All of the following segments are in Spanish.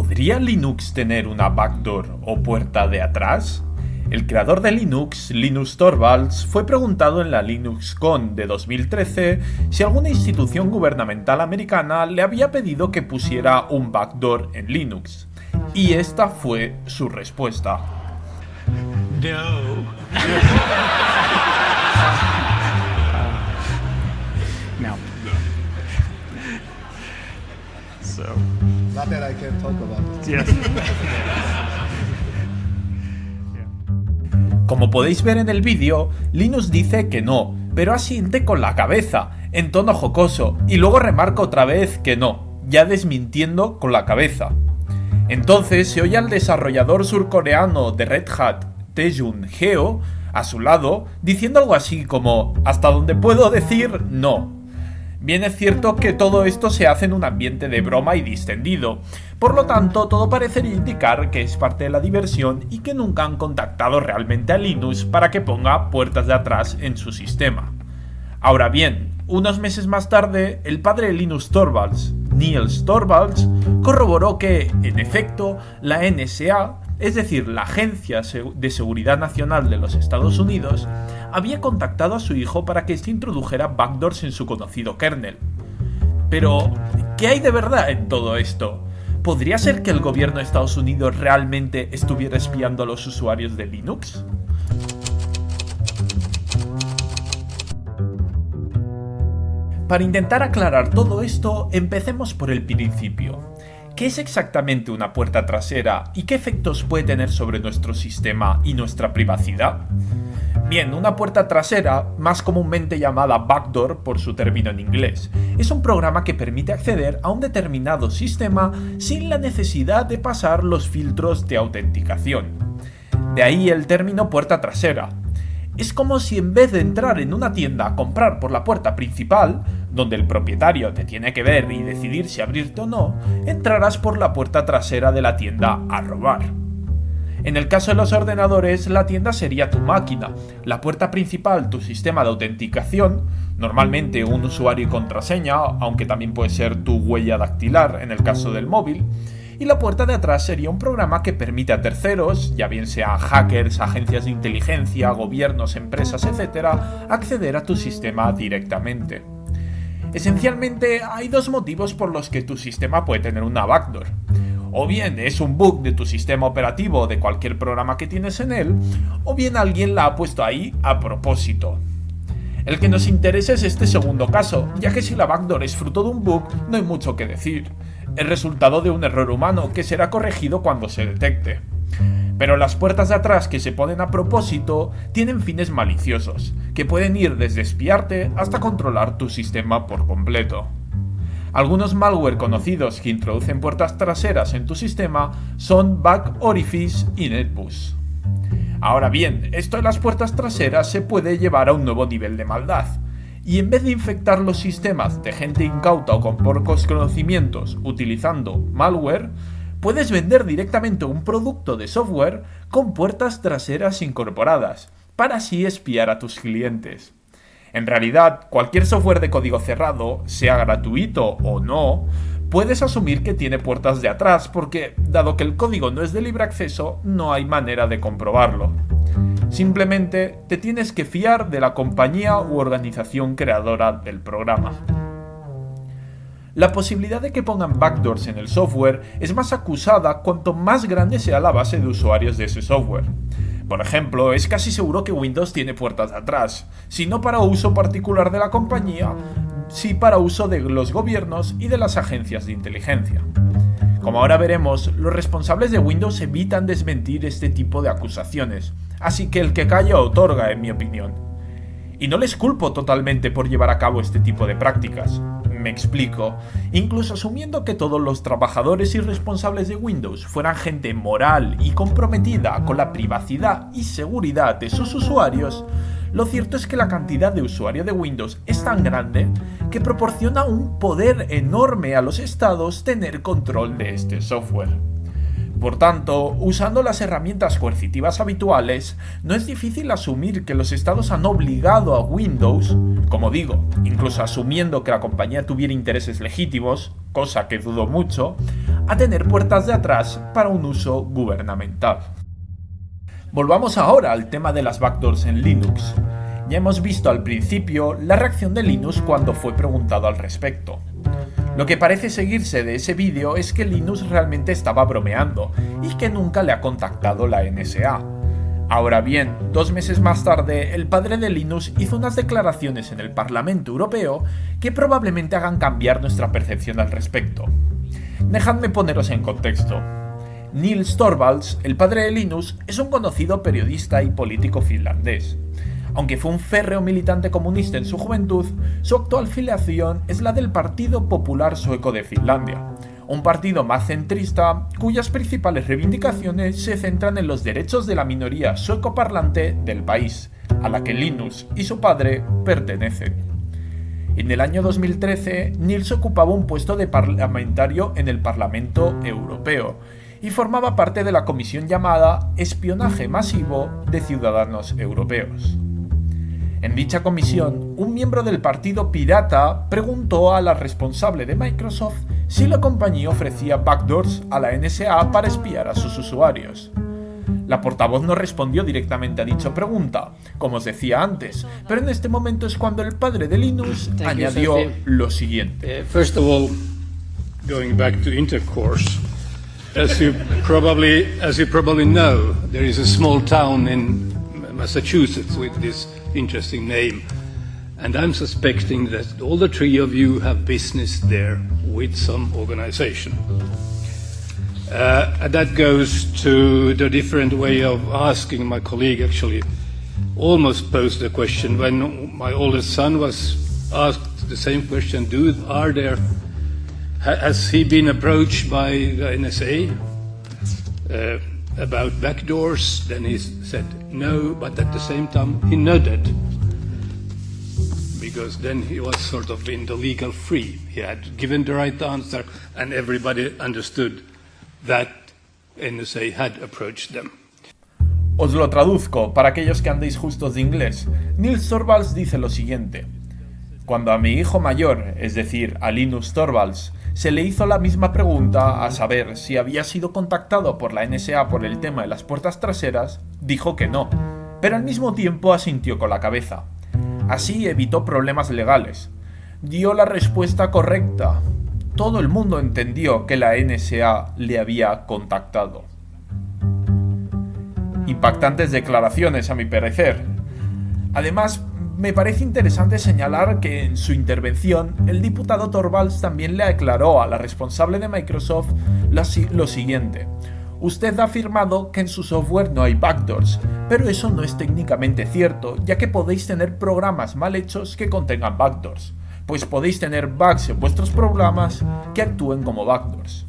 ¿Podría Linux tener una backdoor o puerta de atrás? El creador de Linux, Linus Torvalds, fue preguntado en la LinuxCon de 2013 si alguna institución gubernamental americana le había pedido que pusiera un backdoor en Linux. Y esta fue su respuesta. No. No. So. Not that I can talk about it. Yes. Como podéis ver en el vídeo, Linus dice que no, pero asiente con la cabeza, en tono jocoso, y luego remarca otra vez que no, ya desmintiendo con la cabeza. Entonces se oye al desarrollador surcoreano de Red Hat, Taejun Heo, a su lado, diciendo algo así como «hasta donde puedo decir no». Bien es cierto que todo esto se hace en un ambiente de broma y distendido, por lo tanto todo parecería indicar que es parte de la diversión y que nunca han contactado realmente a Linus para que ponga puertas de atrás en su sistema. Ahora bien, unos meses más tarde, el padre de Linus Torvalds, Niels Torvalds, corroboró que, en efecto, la NSA, es decir, la Agencia de Seguridad Nacional de los Estados Unidos, había contactado a su hijo para que éste introdujera backdoors en su conocido kernel. Pero, ¿qué hay de verdad en todo esto? ¿Podría ser que el gobierno de Estados Unidos realmente estuviera espiando a los usuarios de Linux? Para intentar aclarar todo esto, empecemos por el principio. ¿Qué es exactamente una puerta trasera y qué efectos puede tener sobre nuestro sistema y nuestra privacidad? Bien, una puerta trasera, más comúnmente llamada backdoor por su término en inglés, es un programa que permite acceder a un determinado sistema sin la necesidad de pasar los filtros de autenticación. De ahí el término puerta trasera. Es como si en vez de entrar en una tienda a comprar por la puerta principal, donde el propietario te tiene que ver y decidir si abrirte o no, entrarás por la puerta trasera de la tienda a robar. En el caso de los ordenadores, la tienda sería tu máquina, la puerta principal tu sistema de autenticación, normalmente un usuario y contraseña, aunque también puede ser tu huella dactilar en el caso del móvil, y la puerta de atrás sería un programa que permite a terceros, ya bien sean hackers, agencias de inteligencia, gobiernos, empresas, etc., acceder a tu sistema directamente. Esencialmente, hay dos motivos por los que tu sistema puede tener una backdoor. O bien es un bug de tu sistema operativo o de cualquier programa que tienes en él, o bien alguien la ha puesto ahí a propósito. El que nos interesa es este segundo caso, ya que si la backdoor es fruto de un bug, no hay mucho que decir. Es resultado de un error humano que será corregido cuando se detecte. Pero las puertas de atrás que se ponen a propósito tienen fines maliciosos, que pueden ir desde espiarte hasta controlar tu sistema por completo. Algunos malware conocidos que introducen puertas traseras en tu sistema son BackOrifice y NetBoost. Ahora bien, esto de las puertas traseras se puede llevar a un nuevo nivel de maldad, y en vez de infectar los sistemas de gente incauta o con pocos conocimientos utilizando malware, puedes vender directamente un producto de software con puertas traseras incorporadas, para así espiar a tus clientes. En realidad, cualquier software de código cerrado, sea gratuito o no, puedes asumir que tiene puertas de atrás porque, dado que el código no es de libre acceso, no hay manera de comprobarlo. Simplemente te tienes que fiar de la compañía u organización creadora del programa. La posibilidad de que pongan backdoors en el software es más acusada cuanto más grande sea la base de usuarios de ese software. Por ejemplo, es casi seguro que Windows tiene puertas de atrás, si no para uso particular de la compañía, sí para uso de los gobiernos y de las agencias de inteligencia. Como ahora veremos, los responsables de Windows evitan desmentir este tipo de acusaciones, así que el que calla otorga, en mi opinión. Y no les culpo totalmente por llevar a cabo este tipo de prácticas. Me explico, incluso asumiendo que todos los trabajadores y responsables de Windows fueran gente moral y comprometida con la privacidad y seguridad de sus usuarios, lo cierto es que la cantidad de usuarios de Windows es tan grande que proporciona un poder enorme a los estados tener control de este software. Por tanto, usando las herramientas coercitivas habituales, no es difícil asumir que los estados han obligado a Windows, como digo, incluso asumiendo que la compañía tuviera intereses legítimos, cosa que dudo mucho, a tener puertas de atrás para un uso gubernamental. Volvamos ahora al tema de las backdoors en Linux. Ya hemos visto al principio la reacción de Linus cuando fue preguntado al respecto. Lo que parece seguirse de ese vídeo es que Linus realmente estaba bromeando y que nunca le ha contactado la NSA. Ahora bien, 2 meses más tarde, el padre de Linus hizo unas declaraciones en el Parlamento Europeo que probablemente hagan cambiar nuestra percepción al respecto. Dejadme poneros en contexto. Niels Torvalds, el padre de Linus, es un conocido periodista y político finlandés. Aunque fue un férreo militante comunista en su juventud, su actual filiación es la del Partido Popular Sueco de Finlandia, un partido más centrista cuyas principales reivindicaciones se centran en los derechos de la minoría suecoparlante del país, a la que Linus y su padre pertenecen. En el año 2013, Niels ocupaba un puesto de parlamentario en el Parlamento Europeo y formaba parte de la comisión llamada Espionaje Masivo de Ciudadanos Europeos. En dicha comisión, un miembro del Partido Pirata preguntó a la responsable de Microsoft si la compañía ofrecía backdoors a la NSA para espiar a sus usuarios. La portavoz no respondió directamente a dicha pregunta, como os decía antes, pero en este momento es cuando el padre de Linus añadió lo siguiente. First of all, going back to intercourse, as you probably know, there is a small town in Massachusetts with this interesting name, and I'm suspecting that all the 3 of you have business there with some organization. That goes to the different way of asking. My colleague actually almost posed the question when my oldest son was asked the same question. Has he been approached by the NSA about backdoors? Then he said no, but at the same time he nodded, because then he was sort of in the legal free. He had given the right answer and everybody understood that NSA had approached them. Os lo traduzco para aquellos que andéis justos de inglés. Niels Torvalds dice lo siguiente: cuando a mi hijo mayor, es decir, a Linus Torvalds, se le hizo la misma pregunta a saber si había sido contactado por la NSA por el tema de las puertas traseras, dijo que no, pero al mismo tiempo asintió con la cabeza. Así evitó problemas legales. Dio la respuesta correcta. Todo el mundo entendió que la NSA le había contactado. Impactantes declaraciones, a mi parecer. Además, me parece interesante señalar que en su intervención el diputado Torvalds también le aclaró a la responsable de Microsoft lo siguiente: usted ha afirmado que en su software no hay backdoors, pero eso no es técnicamente cierto, ya que podéis tener programas mal hechos que contengan backdoors, pues podéis tener bugs en vuestros programas que actúen como backdoors.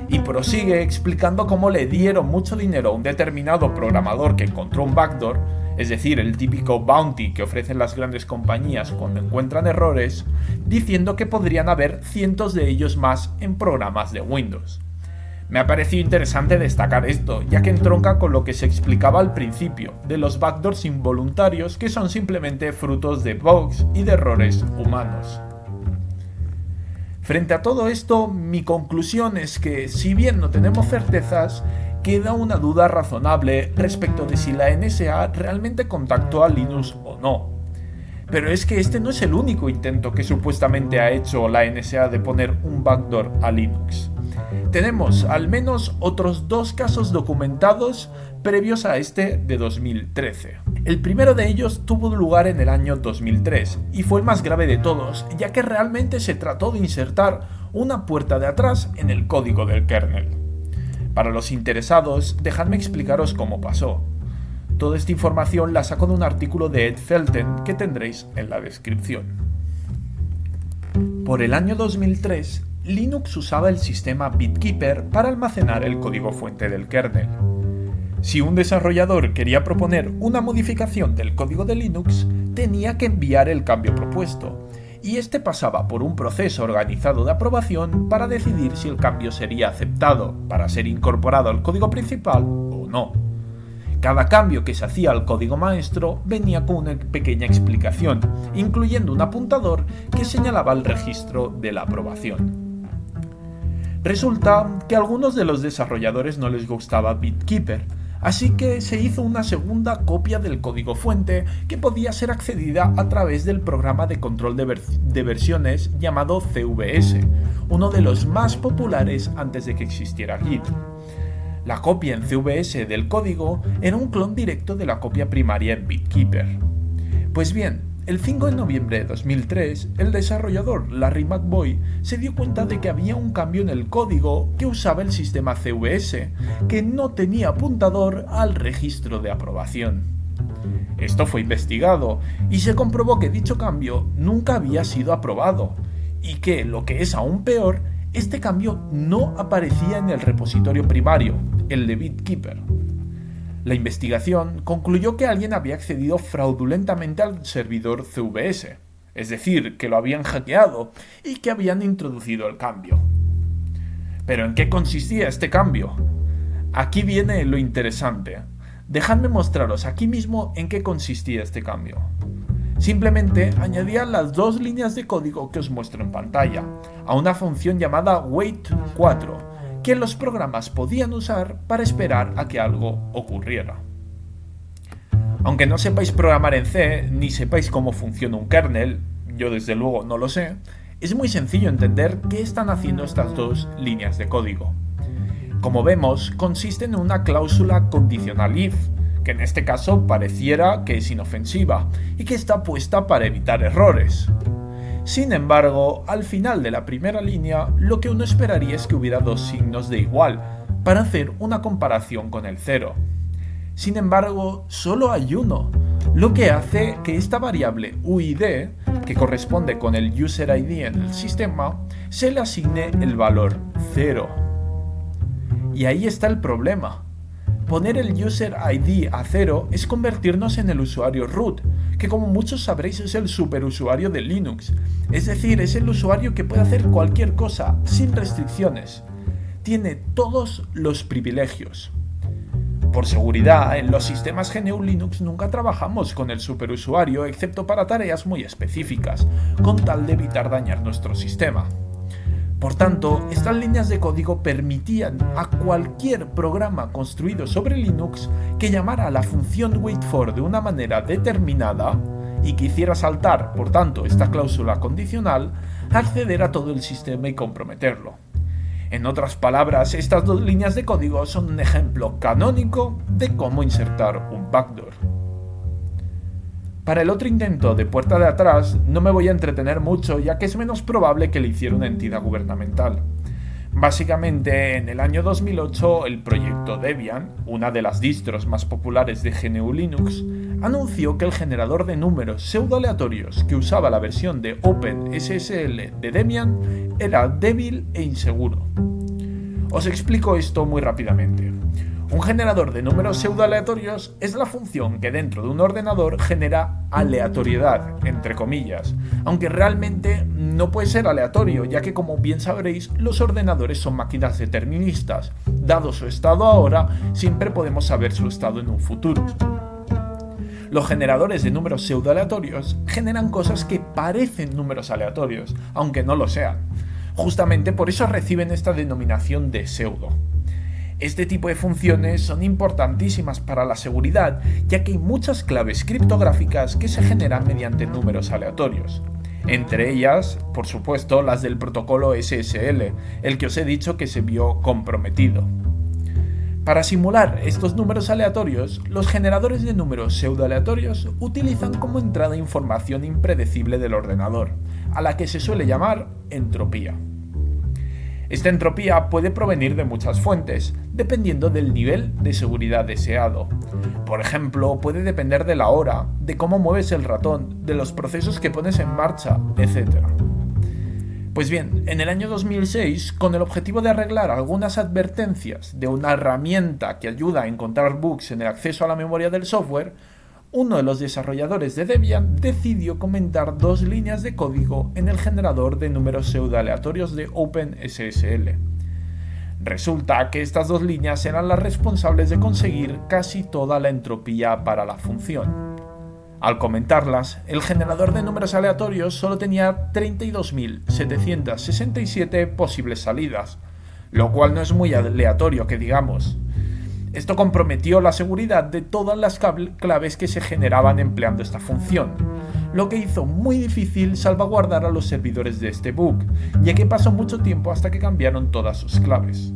Y prosigue explicando cómo le dieron mucho dinero a un determinado programador que encontró un backdoor, es decir, el típico bounty que ofrecen las grandes compañías cuando encuentran errores, diciendo que podrían haber cientos de ellos más en programas de Windows. Me ha parecido interesante destacar esto, ya que entronca con lo que se explicaba al principio, de los backdoors involuntarios que son simplemente frutos de bugs y de errores humanos. Frente a todo esto, mi conclusión es que, si bien no tenemos certezas, queda una duda razonable respecto de si la NSA realmente contactó a Linus o no. Pero es que este no es el único intento que supuestamente ha hecho la NSA de poner un backdoor a Linux. Tenemos al menos otros 2 casos documentados previos a este de 2013. El primero de ellos tuvo lugar en el año 2003 y fue el más grave de todos, ya que realmente se trató de insertar una puerta de atrás en el código del kernel. Para los interesados, dejadme explicaros cómo pasó. Toda esta información la saco de un artículo de Ed Felten que tendréis en la descripción. Por el año 2003, Linux usaba el sistema BitKeeper para almacenar el código fuente del kernel. Si un desarrollador quería proponer una modificación del código de Linux, tenía que enviar el cambio propuesto, y este pasaba por un proceso organizado de aprobación para decidir si el cambio sería aceptado para ser incorporado al código principal o no. Cada cambio que se hacía al código maestro venía con una pequeña explicación, incluyendo un apuntador que señalaba el registro de la aprobación. Resulta que a algunos de los desarrolladores no les gustaba BitKeeper, así que se hizo una segunda copia del código fuente que podía ser accedida a través del programa de control de versiones llamado CVS, uno de los más populares antes de que existiera Git. La copia en CVS del código era un clon directo de la copia primaria en BitKeeper. Pues bien, el 5 de noviembre de 2003, el desarrollador Larry McVoy se dio cuenta de que había un cambio en el código que usaba el sistema CVS, que no tenía apuntador al registro de aprobación. Esto fue investigado y se comprobó que dicho cambio nunca había sido aprobado, y que, lo que es aún peor, este cambio no aparecía en el repositorio primario, el de BitKeeper. La investigación concluyó que alguien había accedido fraudulentamente al servidor CVS, es decir, que lo habían hackeado y que habían introducido el cambio. ¿Pero en qué consistía este cambio? Aquí viene lo interesante. Dejadme mostraros aquí mismo en qué consistía este cambio. Simplemente añadía las dos líneas de código que os muestro en pantalla a una función llamada wait4, que los programas podían usar para esperar a que algo ocurriera. Aunque no sepáis programar en C, ni sepáis cómo funciona un kernel, yo desde luego no lo sé, es muy sencillo entender qué están haciendo estas dos líneas de código. Como vemos, consisten en una cláusula condicional if, que en este caso pareciera que es inofensiva y que está puesta para evitar errores. Sin embargo, al final de la primera línea, lo que uno esperaría es que hubiera dos signos de igual, para hacer una comparación con el 0. Sin embargo, solo hay uno, lo que hace que esta variable UID, que corresponde con el user ID en el sistema, se le asigne el valor 0. Y ahí está el problema. Poner el user ID a 0 es convertirnos en el usuario root, que como muchos sabréis es el superusuario de Linux, es decir, es el usuario que puede hacer cualquier cosa sin restricciones. Tiene todos los privilegios. Por seguridad, en los sistemas GNU Linux nunca trabajamos con el superusuario excepto para tareas muy específicas, con tal de evitar dañar nuestro sistema. Por tanto, estas líneas de código permitían a cualquier programa construido sobre Linux que llamara a la función wait4 de una manera determinada y que hiciera saltar, por tanto, esta cláusula condicional, acceder a todo el sistema y comprometerlo. En otras palabras, estas dos líneas de código son un ejemplo canónico de cómo insertar un backdoor. Para el otro intento de puerta de atrás no me voy a entretener mucho, ya que es menos probable que lo hiciera una entidad gubernamental. Básicamente, en el año 2008, el proyecto Debian, una de las distros más populares de GNU Linux, anunció que el generador de números pseudoaleatorios que usaba la versión de OpenSSL de Debian era débil e inseguro. Os explico esto muy rápidamente. Un generador de números pseudoaleatorios es la función que dentro de un ordenador genera aleatoriedad, entre comillas, aunque realmente no puede ser aleatorio, ya que como bien sabréis, los ordenadores son máquinas deterministas. Dado su estado ahora, siempre podemos saber su estado en un futuro. Los generadores de números pseudoaleatorios generan cosas que parecen números aleatorios, aunque no lo sean. Justamente por eso reciben esta denominación de pseudo. Este tipo de funciones son importantísimas para la seguridad, ya que hay muchas claves criptográficas que se generan mediante números aleatorios. Entre ellas, por supuesto, las del protocolo SSL, el que os he dicho que se vio comprometido. Para simular estos números aleatorios, los generadores de números pseudoaleatorios utilizan como entrada información impredecible del ordenador, a la que se suele llamar entropía. Esta entropía puede provenir de muchas fuentes, dependiendo del nivel de seguridad deseado. Por ejemplo, puede depender de la hora, de cómo mueves el ratón, de los procesos que pones en marcha, etc. Pues bien, en el año 2006, con el objetivo de arreglar algunas advertencias de una herramienta que ayuda a encontrar bugs en el acceso a la memoria del software, uno de los desarrolladores de Debian decidió comentar dos líneas de código en el generador de números pseudoaleatorios de OpenSSL. Resulta que estas dos líneas eran las responsables de conseguir casi toda la entropía para la función. Al comentarlas, el generador de números aleatorios solo tenía 32.767 posibles salidas, lo cual no es muy aleatorio que digamos. Esto comprometió la seguridad de todas las claves que se generaban empleando esta función, lo que hizo muy difícil salvaguardar a los servidores de este bug, ya que pasó mucho tiempo hasta que cambiaron todas sus claves.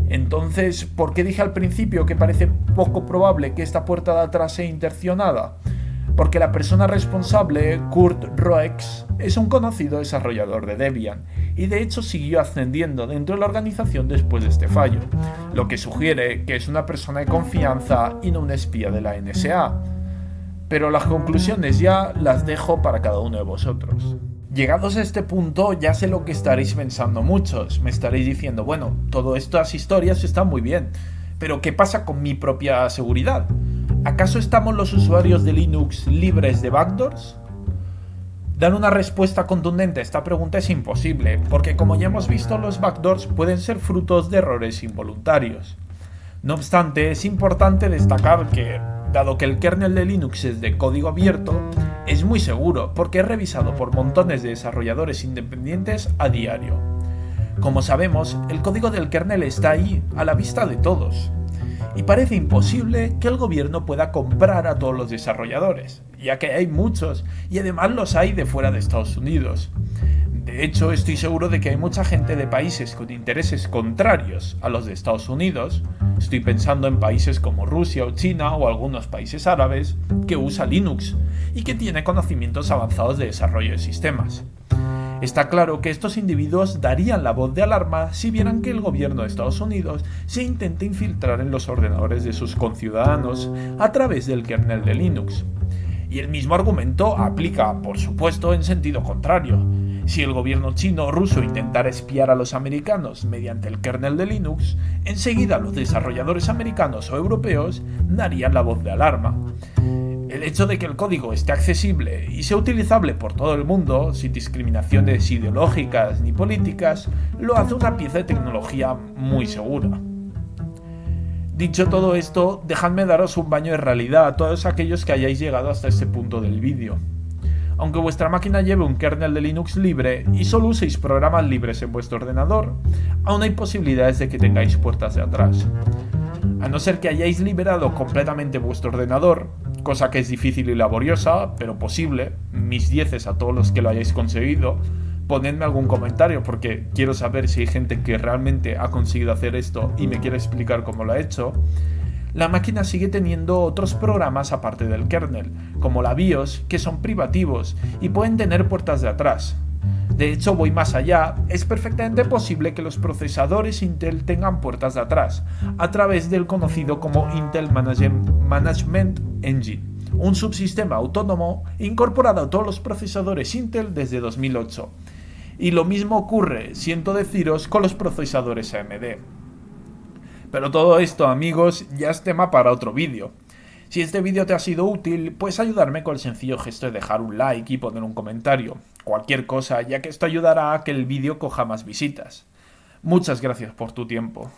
Entonces, ¿por qué dije al principio que parece poco probable que esta puerta de atrás sea intencionada? Porque la persona responsable, Kurt Roex, es un conocido desarrollador de Debian, y de hecho siguió ascendiendo dentro de la organización después de este fallo, lo que sugiere que es una persona de confianza y no un espía de la NSA. Pero las conclusiones ya las dejo para cada uno de vosotros. Llegados a este punto ya sé lo que estaréis pensando muchos, me estaréis diciendo, bueno, todas estas historias están muy bien, pero ¿qué pasa con mi propia seguridad? ¿Acaso estamos los usuarios de Linux libres de backdoors? Dar una respuesta contundente a esta pregunta es imposible, porque como ya hemos visto, los backdoors pueden ser frutos de errores involuntarios. No obstante, es importante destacar que, dado que el kernel de Linux es de código abierto, es muy seguro porque es revisado por montones de desarrolladores independientes a diario. Como sabemos, el código del kernel está ahí, a la vista de todos. Y parece imposible que el gobierno pueda comprar a todos los desarrolladores, ya que hay muchos y además los hay de fuera de Estados Unidos. De hecho, estoy seguro de que hay mucha gente de países con intereses contrarios a los de Estados Unidos, estoy pensando en países como Rusia o China o algunos países árabes, que usa Linux y que tiene conocimientos avanzados de desarrollo de sistemas. Está claro que estos individuos darían la voz de alarma si vieran que el gobierno de Estados Unidos se intenta infiltrar en los ordenadores de sus conciudadanos a través del kernel de Linux. Y el mismo argumento aplica, por supuesto, en sentido contrario. Si el gobierno chino o ruso intentara espiar a los americanos mediante el kernel de Linux, enseguida los desarrolladores americanos o europeos darían la voz de alarma. El hecho de que el código esté accesible y sea utilizable por todo el mundo, sin discriminaciones ideológicas ni políticas, lo hace una pieza de tecnología muy segura. Dicho todo esto, dejadme daros un baño de realidad a todos aquellos que hayáis llegado hasta este punto del vídeo. Aunque vuestra máquina lleve un kernel de Linux libre y solo uséis programas libres en vuestro ordenador, aún hay posibilidades de que tengáis puertas de atrás. A no ser que hayáis liberado completamente vuestro ordenador, cosa que es difícil y laboriosa, pero posible, mis 10 a todos los que lo hayáis conseguido, ponedme algún comentario porque quiero saber si hay gente que realmente ha conseguido hacer esto y me quiere explicar cómo lo ha hecho. La máquina sigue teniendo otros programas aparte del kernel, como la BIOS, que son privativos y pueden tener puertas de atrás. De hecho, voy más allá, es perfectamente posible que los procesadores Intel tengan puertas de atrás, a través del conocido como Intel Management Engine, un subsistema autónomo incorporado a todos los procesadores Intel desde 2008. Y lo mismo ocurre, siento deciros, con los procesadores AMD. Pero todo esto, amigos, ya es tema para otro vídeo. Si este vídeo te ha sido útil, puedes ayudarme con el sencillo gesto de dejar un like y poner un comentario. Cualquier cosa, ya que esto ayudará a que el vídeo coja más visitas. Muchas gracias por tu tiempo.